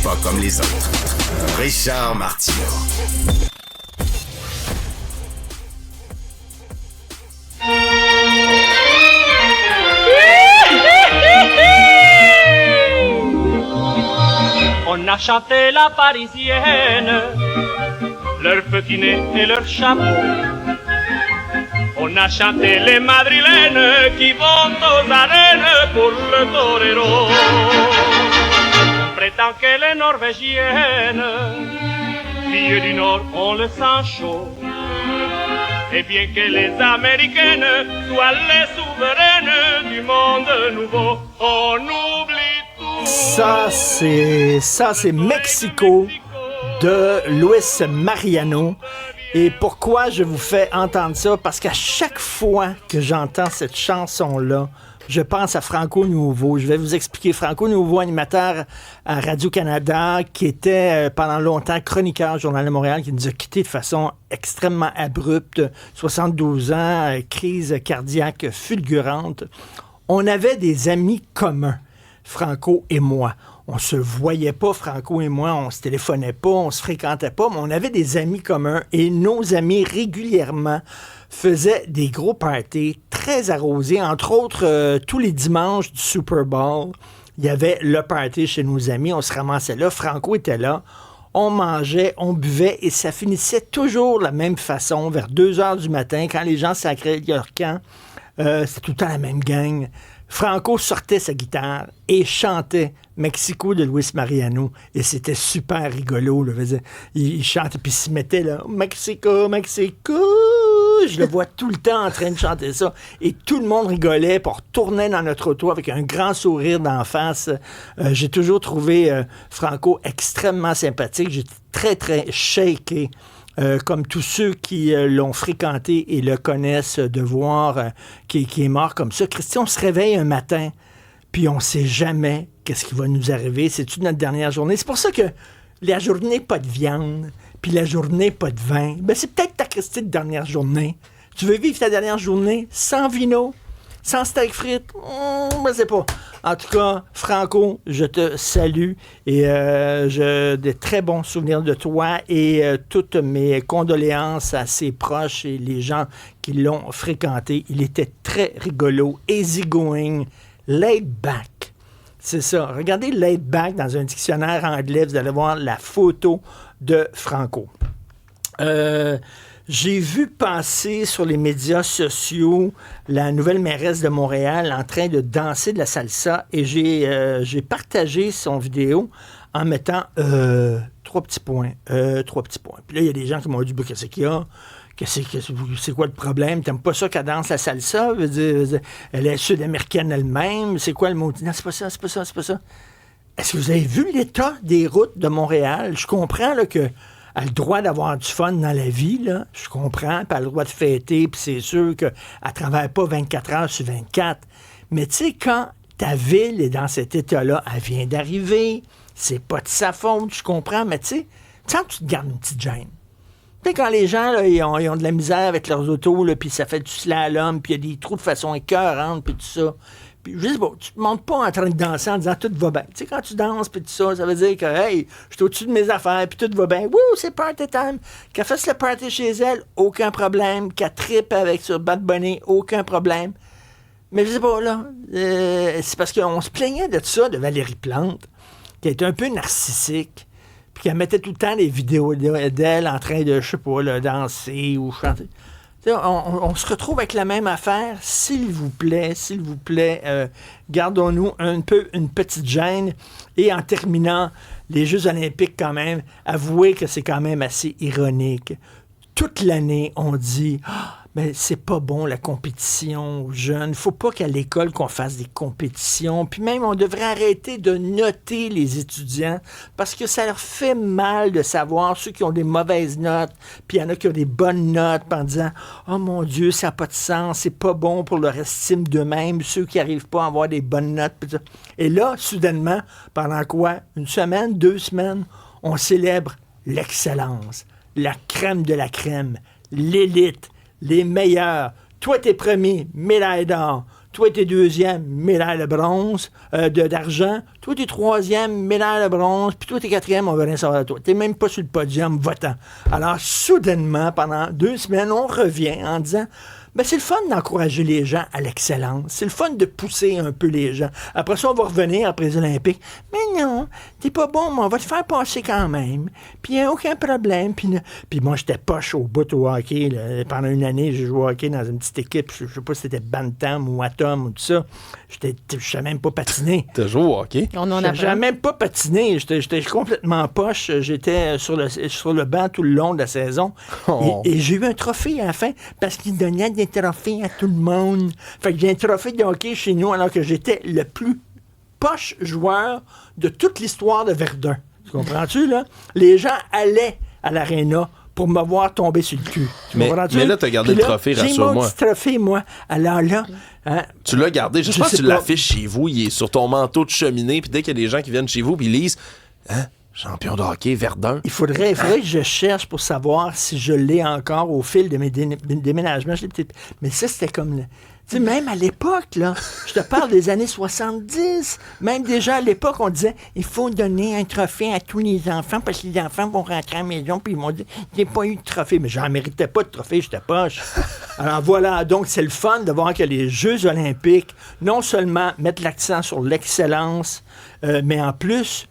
pas comme les autres. Richard Martineau. On a chanté la parisienne, leur petit nez et leur chapeau. On a chanté les madrilènes qui vont aux arènes pour le torero. On prétend que les norvégiennes, filles du Nord, ont le sang chaud. Et bien que les américaines soient les souveraines du monde nouveau, on oublie tout. Ça, c'est Mexico de Luis Mariano. Et pourquoi je vous fais entendre ça? Parce qu'à chaque fois que j'entends cette chanson-là, je pense à Franco Nuovo. Je vais vous expliquer. Franco Nuovo, animateur à Radio-Canada, qui était pendant longtemps chroniqueur au Journal de Montréal, qui nous a quittés de façon extrêmement abrupte. 72 ans, crise cardiaque fulgurante. On avait des amis communs, Franco et moi. On se voyait pas, Franco et moi, on se téléphonait pas, on se fréquentait pas, mais on avait des amis communs et nos amis régulièrement faisaient des gros parties très arrosés. Entre autres, tous les dimanches du Super Bowl, il y avait le party chez nos amis, on se ramassait là, Franco était là, on mangeait, on buvait et ça finissait toujours de la même façon, vers 2 heures du matin, quand les gens sacraient leur camp, c'était tout le temps la même gang. Franco sortait sa guitare et chantait Mexico de Luis Mariano. Et c'était super rigolo. Là. Il chantait, puis il se mettait là, Mexico, Mexico. Je le vois tout le temps en train de chanter ça. Et tout le monde rigolait, puis on retournait dans notre auto avec un grand sourire d'en face. J'ai toujours trouvé Franco extrêmement sympathique. J'étais très, très shaké. Comme tous ceux qui l'ont fréquenté et le connaissent, de voir qui est mort comme ça. Christian, on se réveille un matin, puis on ne sait jamais qu'est-ce qui va nous arriver. C'est-tu notre dernière journée? C'est pour ça que la journée, pas de viande, puis la journée, pas de vin, ben c'est peut-être ta Christie de dernière journée. Tu veux vivre ta dernière journée sans vino, sans steak frites? Je ne sais pas. En tout cas, Franco, je te salue et j'ai de très bons souvenirs de toi et toutes mes condoléances à ses proches et les gens qui l'ont fréquenté. Il était très rigolo, easygoing, laid back. C'est ça. Regardez laid back dans un dictionnaire anglais, vous allez voir la photo de Franco. J'ai vu passer sur les médias sociaux la nouvelle mairesse de Montréal en train de danser de la salsa et j'ai partagé son vidéo en mettant 3 petits points. Puis là, il y a des gens qui m'ont dit « Qu'est-ce qu'il y a? C'est quoi le problème? T'aimes pas ça qu'elle danse la salsa? Elle est sud-américaine elle-même. C'est quoi le mot? » Non, c'est pas ça. Est-ce que vous avez vu l'état des routes de Montréal? Je comprends là, que elle a le droit d'avoir du fun dans la vie, là. Je comprends, puis elle a le droit de fêter, puis c'est sûr qu'elle ne travaille pas 24 heures sur 24. Mais tu sais, quand ta ville est dans cet état-là, elle vient d'arriver, c'est pas de sa faute, je comprends, mais tu sais, quand tu te gardes une petite gêne. Tu sais, quand les gens, là, ils ont de la misère avec leurs autos, là, puis ça fait du slalom, puis il y a des trous de façon écœurante, puis tout ça. Je sais pas, tu te montes pas en train de danser en disant tout va bien. Tu sais, quand tu danses, puis tout ça, ça veut dire que, hey, je suis au-dessus de mes affaires, puis tout va bien. Wouh, c'est party time. Qu'elle fasse le party chez elle, aucun problème. Qu'elle trippe avec sur Bad Bunny, aucun problème. Mais je sais pas, là, c'est parce qu'on se plaignait de ça, de Valérie Plante, qui était un peu narcissique, puis qu'elle mettait tout le temps des vidéos d'elle en train de, je sais pas, là, danser ou chanter. On se retrouve avec la même affaire. S'il vous plaît, gardons-nous une petite gêne. Et en terminant, les Jeux olympiques quand même, avouez que c'est quand même assez ironique. Toute l'année, on dit mais c'est pas bon la compétition aux jeunes. Faut pas qu'à l'école qu'on fasse des compétitions. Puis même, on devrait arrêter de noter les étudiants parce que ça leur fait mal de savoir ceux qui ont des mauvaises notes. Puis il y en a qui ont des bonnes notes en disant « Oh mon Dieu, ça n'a pas de sens, c'est pas bon pour leur estime d'eux-mêmes, ceux qui n'arrivent pas à avoir des bonnes notes. » Et là, soudainement, pendant quoi? 1 semaine, 2 semaines, on célèbre l'excellence, la crème de la crème, l'élite, les meilleurs. Toi, t'es premier, médaille d'or. Toi, t'es deuxième, médaille de bronze, d'argent. Toi, t'es troisième, médaille de bronze. Puis toi, t'es quatrième, on veut rien savoir de toi. T'es même pas sur le podium votant. Alors, soudainement, pendant 2 semaines, on revient en disant... Ben, c'est le fun d'encourager les gens à l'excellence. C'est le fun de pousser un peu les gens. Après ça, on va revenir après les Olympiques. Mais non, t'es pas bon, mais on va te faire passer quand même. Puis il n'y a aucun problème. Puis moi, j'étais poche au bout au hockey. Là. Pendant une année, j'ai joué au hockey dans une petite équipe. Je sais pas si c'était Bantam ou Atom ou tout ça. Je ne savais même pas patiner. T'as joué au hockey? Je n'avais même pas patiné. J'étais complètement poche. J'étais sur le banc tout le long de la saison. Oh. Et j'ai eu un trophée à la fin parce qu'ils donnaient des trophées à tout le monde. Fait que j'ai un trophée de hockey chez nous alors que j'étais le plus poche joueur de toute l'histoire de Verdun. Tu comprends-tu, là? Les gens allaient à l'aréna pour me voir tomber sur le cul. Mais là, t'as gardé le trophée, rassure-moi. J'ai mon petit trophée, moi. Alors là... Hein, tu l'as gardé. J'espère que tu l'affiches chez vous. Il est sur ton manteau de cheminée. Puis dès qu'il y a des gens qui viennent chez vous, puis ils lisent... Hein? Champion de hockey, Verdun. Il faudrait que je cherche pour savoir si je l'ai encore au fil de mes déménagements. Mais ça, c'était comme... Tu sais, même à l'époque, là, je te parle des années 70, même déjà à l'époque, on disait, il faut donner un trophée à tous les enfants parce que les enfants vont rentrer à la maison puis ils m'ont dit, j'ai pas eu de trophée. Mais j'en méritais pas de trophée, j'étais poche. Alors voilà, donc c'est le fun de voir que les Jeux olympiques, non seulement mettent l'accent sur l'excellence, mais en plus...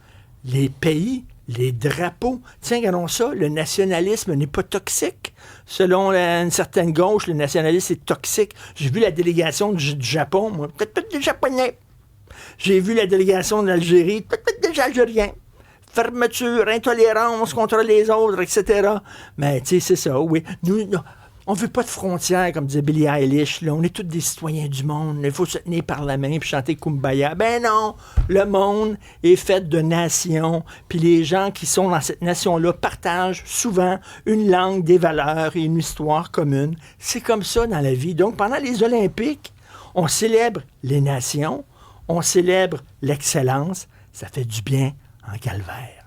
Les pays, les drapeaux. Tiens, regardons ça, le nationalisme n'est pas toxique. Selon une certaine gauche, le nationalisme est toxique. J'ai vu la délégation du Japon, moi, peut-être des Japonais. J'ai vu la délégation de l'Algérie, peut-être des Algériens. Fermeture, intolérance contre les autres, etc. Mais tu sais, c'est ça, oui. Nous, on veut pas de frontières, comme disait Billie Eilish. Là. On est tous des citoyens du monde. Il faut se tenir par la main et chanter Kumbaya. Ben non! Le monde est fait de nations. Puis les gens qui sont dans cette nation-là partagent souvent une langue, des valeurs et une histoire commune. C'est comme ça dans la vie. Donc, pendant les Olympiques, on célèbre les nations, on célèbre l'excellence. Ça fait du bien en calvaire.